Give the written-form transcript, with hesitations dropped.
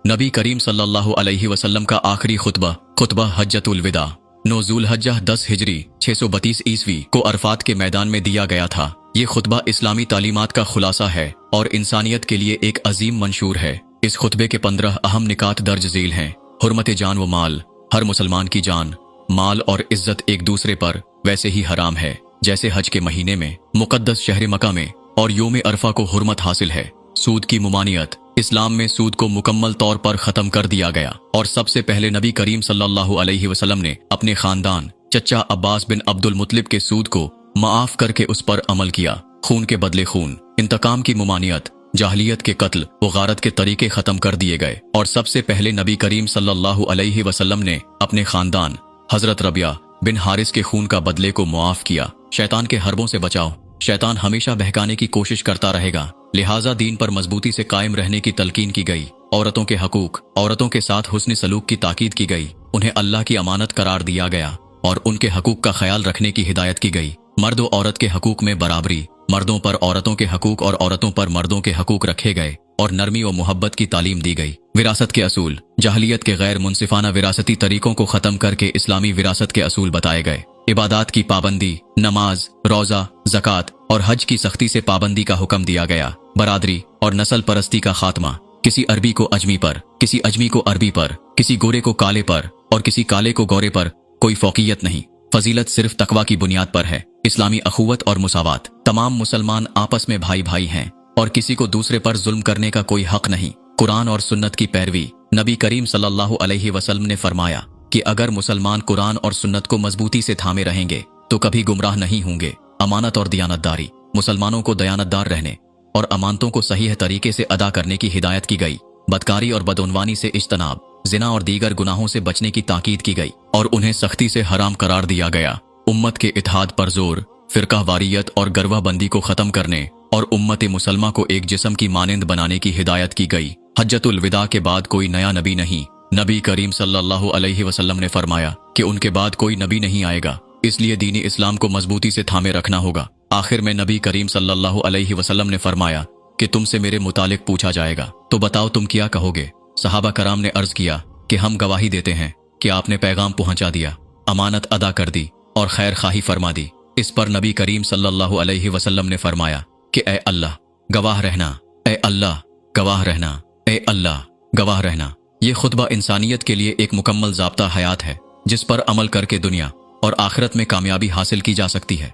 नबी करीम सल्लल्लाहु अलैहि वसल्लम का आखिरी खुतबा हज्जतुल विदा 9 ज़ुल्हज्जा 10 हिजरी 632 ईस्वी को अरफात के मैदान में दिया गया था। ये खुतबा इस्लामी तालीमात का खुलासा है और इंसानियत के लिए एक अजीम मंशूर है। इस खुतबे के 15 अहम निकात दर्ज झील हैं। हुर्मत जान व माल, हर मुसलमान की जान, माल और इज्जत एक दूसरे पर वैसे ही हराम है जैसे हज के महीने में मुकद्दस शहर मक्का में और योम अरफा को हुर्मत हासिल है। सूद की मुमानियत, इस्लाम में सूद को मुकम्मल तौर पर खत्म कर दिया गया और सबसे पहले नबी करीम सल्लल्लाहु अलैहि वसल्लम ने अपने खानदान चचा अब्बास बिन अब्दुल मुत्तलिब के सूद को माफ करके उस पर अमल किया। खून के बदले खून, इंतकाम की मुमानियत, जाहलियत के कत्ल व गारत के तरीके खत्म कर दिए गए और सबसे पहले नबी करीम सल्लल्लाहु अलैहि वसल्लम ने अपने खानदान हजरत रबिया बिन हारिस के खून का बदले को मुआफ किया। शैतान के हरबों से बचाओ। शैतान हमेशा बहकाने की कोशिश करता रहेगा, लिहाजा दीन पर मजबूती से कायम रहने की तलकीन की गई। औरतों के हकूक, औरतों के साथ हुस्न सलूक की ताकीद की गई। उन्हें अल्लाह की अमानत करार दिया गया और उनके हकूक का ख्याल रखने की हिदायत की गई। मर्द व औरत के हकूक में बराबरी, मर्दों पर औरतों के हकूक और औरतों पर मर्दों के हकूक रखे गए और नरमी व मोहब्बत की तालीम दी गई। विरासत के असूल, जाहलियत के गैर मुनसिफाना विरासती तरीकों को खत्म करके इस्लामी विरासत के असूल बताए गए। इबादात की पाबंदी, नमाज, रोजा, ज़कात और हज की सख्ती से पाबंदी का हुक्म दिया गया। बरादरी और नस्ल परस्ती का खात्मा, किसी अरबी को अजमी पर, किसी अजमी को अरबी पर, किसी गोरे को काले पर और किसी काले को गोरे पर कोई फौकियत नहीं। फजीलत सिर्फ तकवा की बुनियाद पर है। इस्लामी अखुवत और मुसावात, तमाम मुसलमान आपस में भाई भाई हैं और किसी को दूसरे पर जुल्म करने का कोई हक नहीं। कुरान और सुन्नत की पैरवी, नबी करीम सल्लल्लाहु अलैहि वसल्लम ने फरमाया कि अगर मुसलमान कुरान और सुन्नत को मजबूती से थामे रहेंगे तो कभी गुमराह नहीं होंगे। अमानत और दयानतदारी, मुसलमानों को दयानतदार रहने और अमानतों को सही तरीके से अदा करने की हिदायत की गई। बदकारी और बदउनवानी से इज्तनाब, जिना और दीगर गुनाहों से बचने की ताकीद की गई और उन्हें सख्ती से हराम करार दिया गया। उम्मत के इत्तेहाद पर जोर, फिरका वारियत और गरवाबंदी को खत्म करने और उम्मत मुसलमा को एक जिस्म की मानंद बनाने की हिदायत की गई। हज्जतुल विदा के बाद कोई नया नबी नहीं। नबी करीम सल्लल्लाहु अलैहि वसल्लम ने फरमाया कि उनके बाद कोई नबी नहीं आएगा, इसलिए दीनी इस्लाम को मजबूती से थामे रखना होगा। आखिर में नबी करीम सल्लल्लाहु अलैहि वसल्लम ने फरमाया कि तुमसे मेरे मुतालिक पूछा जाएगा, तो बताओ तुम क्या कहोगे। सहाबा कराम ने अर्ज किया कि हम गवाही देते हैं कि आपने पैगाम पहुंचा दिया, अमानत अदा कर दी और खैर खाही फरमा दी। इस पर नबी करीम सल्लल्लाहु अलैहि वसल्लम ने फरमाया कि ए अल्लाह गवाह रहना, ए अल्लाह गवाह रहना, ए अल्लाह गवाह रहना। ये खुतबा इंसानियत के लिए एक मुकम्मल ज़ाब्ता हयात है जिस पर अमल करके दुनिया और आखिरत में कामयाबी हासिल की जा सकती है।